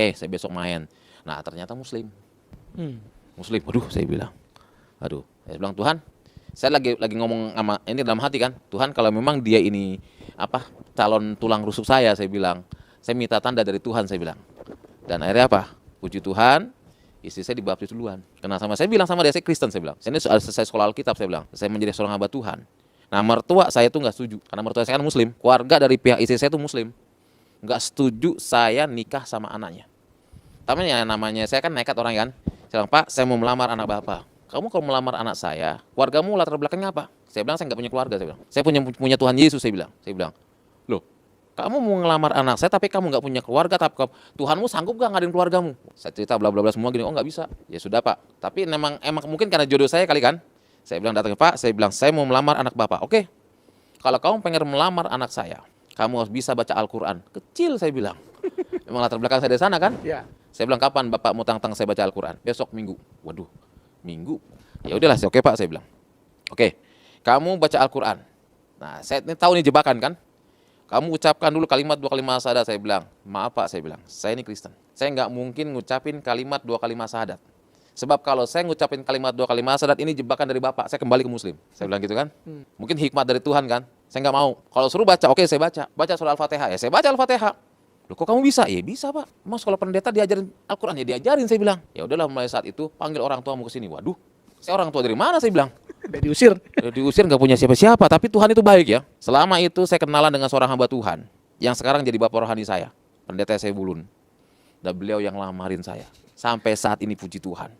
Oke, saya besok main. Nah, ternyata Muslim. Muslim, waduh, saya bilang. Aduh, saya bilang, Tuhan, saya lagi ngomong sama ini dalam hati kan, Tuhan kalau memang dia ini calon tulang rusuk saya bilang, saya minta tanda dari Tuhan, saya bilang. Dan akhirnya apa? Puji Tuhan, istri saya dibaptis duluan. Karena saya bilang sama dia, saya Kristen, saya bilang. Saya ini selesai sekolah Alkitab, saya bilang. Saya menjadi seorang hamba Tuhan. Nah, mertua saya tuh nggak setuju, karena mertua saya kan Muslim. Keluarga dari pihak istri saya tuh Muslim, nggak setuju saya nikah sama anaknya. Tapi ya namanya saya kan nekat orang kan. Saya bilang, Pak, saya mau melamar anak Bapak. Kamu kalau melamar anak saya, keluargamu latar belakangnya apa? Saya bilang, saya nggak punya keluarga, saya bilang. Saya punya Tuhan Yesus, saya bilang. Saya bilang, loh, kamu mau ngelamar anak saya tapi kamu nggak punya keluarga, tapi Tuhanmu sanggup nggak ngadain keluargamu? Saya cerita bla bla bla semua gini, oh nggak bisa. Ya sudah Pak, tapi emang mungkin karena jodoh saya kali kan. Saya bilang datang Pak, saya bilang saya mau melamar anak Bapak. Oke, kalau kamu pengen melamar anak saya, kamu harus bisa baca Al-Quran. Kecil saya bilang. Memang latar belakang saya dari sana kan? Ya. Saya bilang kapan Bapak mau tantang saya baca Al-Quran? Besok Minggu. Waduh, Minggu. Ya udahlah, oke Pak, saya bilang. Oke, kamu baca Al-Quran. Nah, saya ini tahu nih jebakan kan? Kamu ucapkan dulu kalimat 2 kalimat syahadat, saya bilang. Maaf Pak, saya bilang. Saya ini Kristen. Saya nggak mungkin ngucapin kalimat 2 kalimat syahadat. Sebab kalau saya ngucapin kalimat 2 kalimat syahadat ini jebakan dari Bapak, saya kembali ke Muslim. Saya bilang gitu kan? Mungkin hikmat dari Tuhan kan? Saya nggak mau. Kalau suruh baca, oke saya baca. Baca surah Al-Fatihah, ya saya baca Al-Fatihah. Loh kok kamu bisa? Ya bisa Pak. Mas kalau pendeta diajarin Al-Quran, ya diajarin, saya bilang. Ya udahlah, mulai saat itu panggil orang tuamu ke sini. Waduh, saya orang tua dari mana, saya bilang. Udah diusir. Udah diusir, nggak punya siapa-siapa, tapi Tuhan itu baik ya. Selama itu saya kenalan dengan seorang hamba Tuhan yang sekarang jadi bapak rohani saya, pendeta saya Bulun. Dan beliau yang lamarin saya. Sampai saat ini puji Tuhan.